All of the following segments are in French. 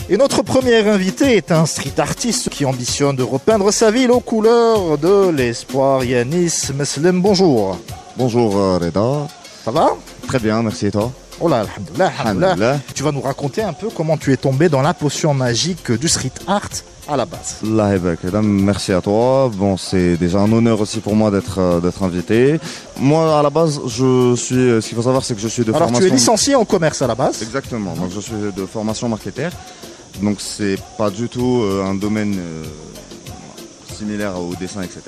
Et notre premier invité est un street artiste qui ambitionne de repeindre sa ville aux couleurs de l'espoir. Yanis Meslem, bonjour. Bonjour Reda. Ça va? Très bien, merci et toi? Oh là, alhamdoulilah. Tu vas nous raconter un peu comment tu es tombé dans la potion magique du street art à la base. Allah ebak, merci à toi. Bon, c'est déjà un honneur aussi pour moi d'être invité. Moi, à la base, ce qu'il faut savoir, c'est que je suis de formation... Alors, tu es licencié en commerce à la base? Exactement, donc je suis de formation marketeur. Donc, c'est pas du tout un domaine similaire au dessin, etc.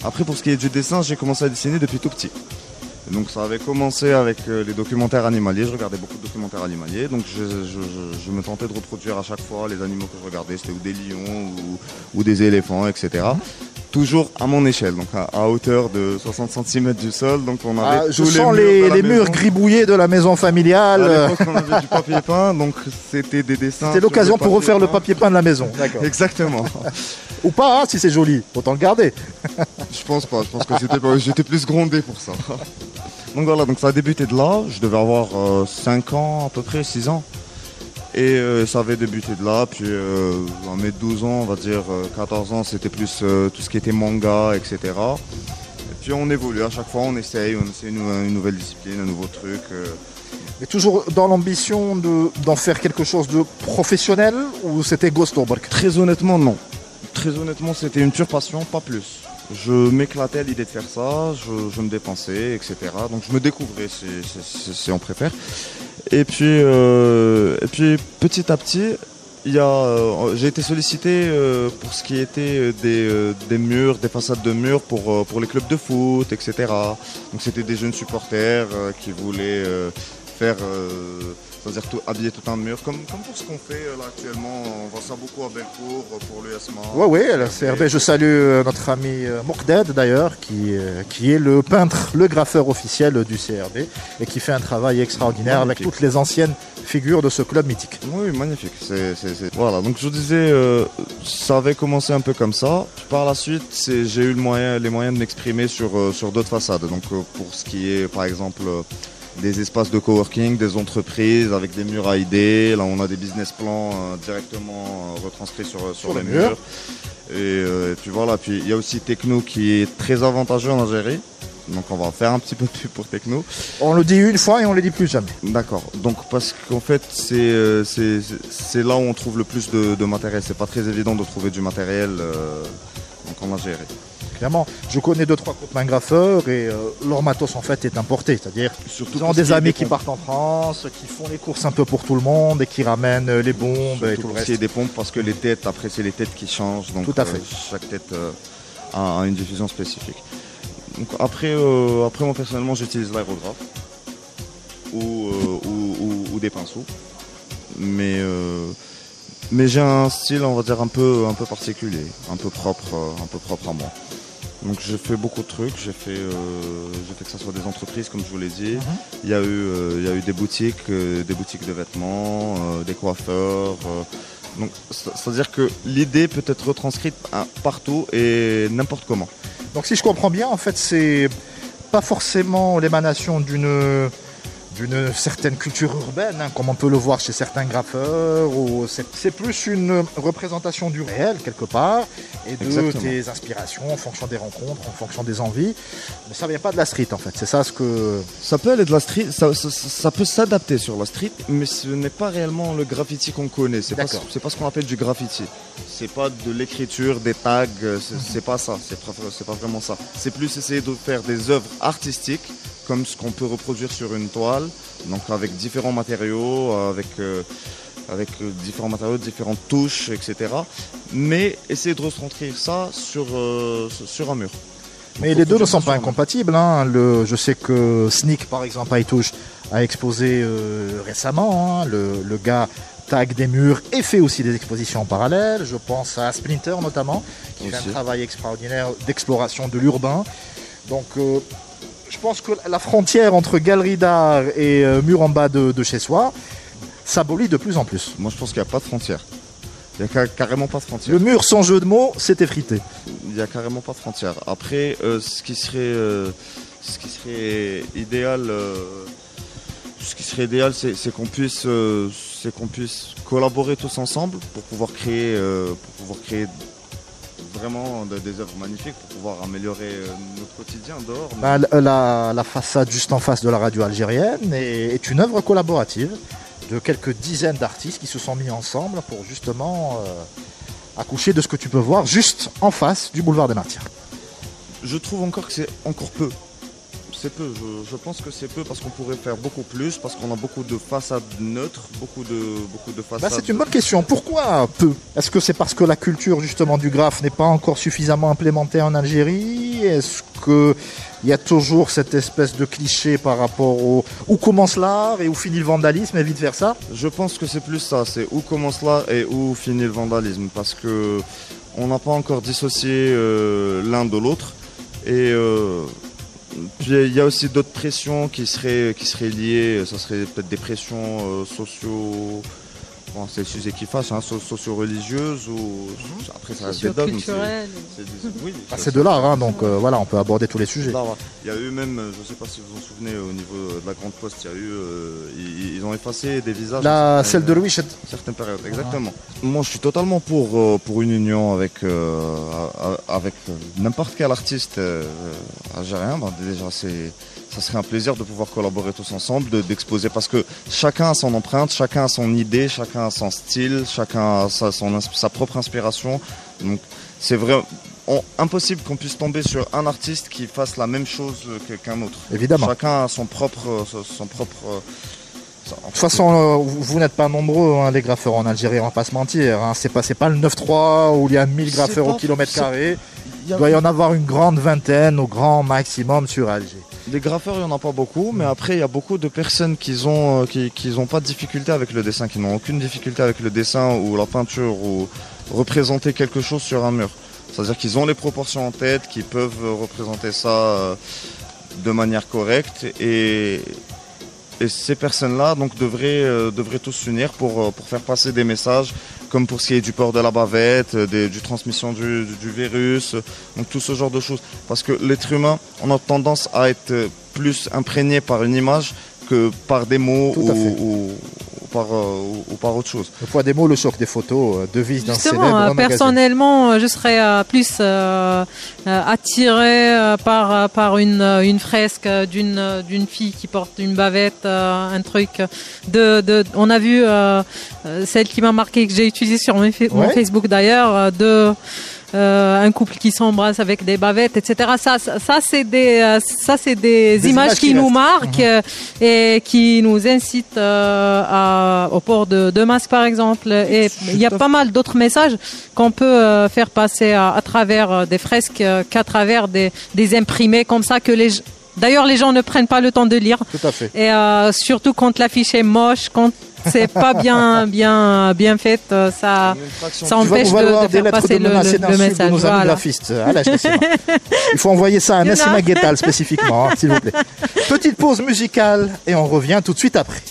Après, pour ce qui est du dessin, j'ai commencé à dessiner depuis tout petit. Donc ça avait commencé avec les documentaires animaliers, je regardais beaucoup de documentaires animaliers, donc je me tentais de reproduire à chaque fois les animaux que je regardais, c'était ou des lions ou des éléphants, etc. Toujours à mon échelle, donc à hauteur de 60 cm du sol, donc on avait je sens les murs gribouillés de la maison familiale. À l'époque on avait du papier peint, donc c'était des dessins. C'était l'occasion pour refaire le papier peint de la maison. D'accord. Exactement. Ou pas, hein, si c'est joli, autant le garder. Je pense pas, je pense que j'étais plus grondé pour ça. Donc voilà, donc ça a débuté de là, je devais avoir 5 ans à peu près, 6 ans. Et ça avait débuté de là, puis à mes 12 ans, on va dire 14 ans, c'était plus tout ce qui était manga, etc. Et puis on évolue, à chaque fois on essaye une nouvelle discipline, un nouveau truc. Mais toujours dans l'ambition d'en faire quelque chose de professionnel, ou c'était Ghost Orberg? Très honnêtement, non. Très honnêtement, c'était une pure passion, pas plus. Je m'éclatais à l'idée de faire ça, je me dépensais, etc. Donc je me découvrais si on préfère. Et puis petit à petit, j'ai été sollicité pour ce qui était des murs, des façades de murs pour les clubs de foot, etc. Donc c'était des jeunes supporters qui voulaient faire... c'est-à-dire habiller tout un mur, comme pour ce qu'on fait là actuellement, on voit ça beaucoup à Bellecour pour l'USMA. Oui, la CRB, je salue notre ami Moukdad d'ailleurs, qui est le peintre, le graffeur officiel du CRB et qui fait un travail extraordinaire avec toutes les anciennes figures de ce club mythique. Oui, magnifique. Voilà, donc je vous disais, ça avait commencé un peu comme ça. Par la suite, j'ai eu les moyens de m'exprimer sur d'autres façades. Donc pour ce qui est par exemple... des espaces de coworking, des entreprises avec des murs à idées. Là, on a des business plans directement retranscrits sur les murs. Et puis voilà. Puis il y a aussi Techno qui est très avantageux en Algérie. Donc on va faire un petit peu de pub pour Techno. On le dit une fois et on ne le dit plus jamais. D'accord. Donc parce qu'en fait, c'est là où on trouve le plus de matériel. C'est pas très évident de trouver du matériel donc en Algérie. Clairement, je connais 2-3 copains graffeurs et leur matos en fait est importé, c'est-à-dire surtout ils ont des amis qui partent en France, qui font les courses un peu pour tout le monde et qui ramènent les bombes et tout le reste. C'est des pompes parce que les têtes, après c'est les têtes qui changent, donc tout à fait. Chaque tête a une diffusion spécifique. Donc après moi personnellement j'utilise l'aérographe ou des pinceaux, mais j'ai un style on va dire un peu particulier, un peu propre à moi. Donc j'ai fait beaucoup de trucs, j'ai fait que ça soit des entreprises comme je vous l'ai dit. Il y a eu des boutiques de vêtements, des coiffeurs. Donc c'est-à-dire que l'idée peut être retranscrite partout et n'importe comment. Donc si je comprends bien, en fait c'est pas forcément l'émanation d'une certaine culture urbaine, hein, comme on peut le voir chez certains graffeurs, ou c'est plus une représentation du réel quelque part, et de Exactement. tes inspirations en fonction des rencontres, en fonction des envies. Mais ça vient pas de la street en fait, c'est ça ce que... Ça peut aller de la street, ça peut s'adapter sur la street, mais ce n'est pas réellement le graffiti qu'on connaît, c'est pas ce qu'on appelle du graffiti. C'est pas de l'écriture, des tags, c'est pas ça, c'est pas vraiment ça. C'est plus essayer de faire des œuvres artistiques, comme ce qu'on peut reproduire sur une toile, donc avec différents matériaux, avec différents matériaux, différentes touches, etc. Mais essayer de retranscrire ça sur un mur. Mais les deux ne sont pas incompatibles. Hein. Je sais que Sneak, par exemple, à Itouche, a exposé récemment. Hein. Le gars tag des murs et fait aussi des expositions en parallèle. Je pense à Splinter notamment, qui fait un travail extraordinaire d'exploration de l'urbain. Donc... je pense que la frontière entre galerie d'art et mur en bas de chez soi s'abolit de plus en plus. Moi je pense qu'il n'y a pas de frontière. Il n'y a carrément pas de frontière. Le mur sans jeu de mots, c'est effrité. Il n'y a carrément pas de frontière. Après, ce qui serait idéal, c'est qu'on puisse c'est qu'on puisse collaborer tous ensemble pour pouvoir créer vraiment des œuvres magnifiques, pour pouvoir améliorer notre quotidien dehors. Bah, la façade juste en face de la radio algérienne est une œuvre collaborative de quelques dizaines d'artistes qui se sont mis ensemble pour justement accoucher de ce que tu peux voir juste en face du boulevard des Martyrs. Je trouve encore que c'est encore peu. C'est peu, je pense que c'est peu parce qu'on pourrait faire beaucoup plus, parce qu'on a beaucoup de façades neutres, beaucoup de façades... Bah, c'est une bonne question. Pourquoi peu? Est-ce que c'est parce que la culture justement du graphe n'est pas encore suffisamment implémentée en Algérie? Est-ce qu'il y a toujours cette espèce de cliché par rapport au où commence l'art et où finit le vandalisme et vice versa? Je pense que c'est plus ça, c'est où commence l'art et où finit le vandalisme, parce que on n'a pas encore dissocié l'un de l'autre. Et puis il y a aussi d'autres pressions qui seraient liées, ça serait peut-être des pressions socio... Bon, c'est le sujet qui fâche, hein, socio-religieuses ou après ça reste des dogmes. Oui, c'est de l'art, hein, donc voilà, on peut aborder tous les sujets. Il y a eu même, je ne sais pas si vous vous en souvenez, au niveau de la Grande Poste, il y a eu, ils ont effacé des visages. Celle de Louis certaines périodes, exactement. Moi, je suis totalement pour une union avec n'importe quel artiste algérien. Ben, déjà, ça serait un plaisir de pouvoir collaborer tous ensemble, d'exposer, parce que chacun a son empreinte, chacun a son idée, chacun a son style, chacun a sa propre inspiration. Donc c'est vraiment impossible qu'on puisse tomber sur un artiste qui fasse la même chose qu'un autre. Évidemment. Chacun a son propre. De toute façon, vous n'êtes pas nombreux, hein, les graffeurs en Algérie, on va pas se mentir. Hein. C'est pas le 9-3 où il y a 1000 graffeurs au kilomètre carré. Il doit y en avoir une grande vingtaine au grand maximum sur Alger. Les graffeurs, il n'y en a pas beaucoup, mais après, il y a beaucoup de personnes qui n'ont pas de difficulté avec le dessin, qui n'ont aucune difficulté avec le dessin ou la peinture ou représenter quelque chose sur un mur. C'est-à-dire qu'ils ont les proportions en tête, qu'ils peuvent représenter ça de manière correcte et ces personnes-là donc devraient tous s'unir pour faire passer des messages, comme pour ce qui est du port de la bavette, du transmission du virus, donc tout ce genre de choses. Parce que l'être humain, on a tendance à être plus imprégné par une image que par des mots ou par autre chose. Le poids des mots, le choc des photos, devise d'un célèbre personnellement, je serais plus attirée par une fresque d'une fille qui porte une bavette, un truc. On a vu celle qui m'a marqué, que j'ai utilisée sur mon Facebook d'ailleurs, un couple qui s'embrasse avec des bavettes, etc. Ça c'est des images qui nous marquent et qui nous incitent au port de masques, par exemple. Et il y a pas mal d'autres messages qu'on peut faire passer à travers des fresques qu'à travers des imprimés comme ça que d'ailleurs les gens ne prennent pas le temps de lire. Tout à fait. Et surtout quand l'affiche est moche, quand c'est pas bien fait, ça empêche de faire passer le message. De nos amis graphistes. Il faut envoyer ça à Nassima Guettal spécifiquement, s'il vous plaît. Petite pause musicale et on revient tout de suite après.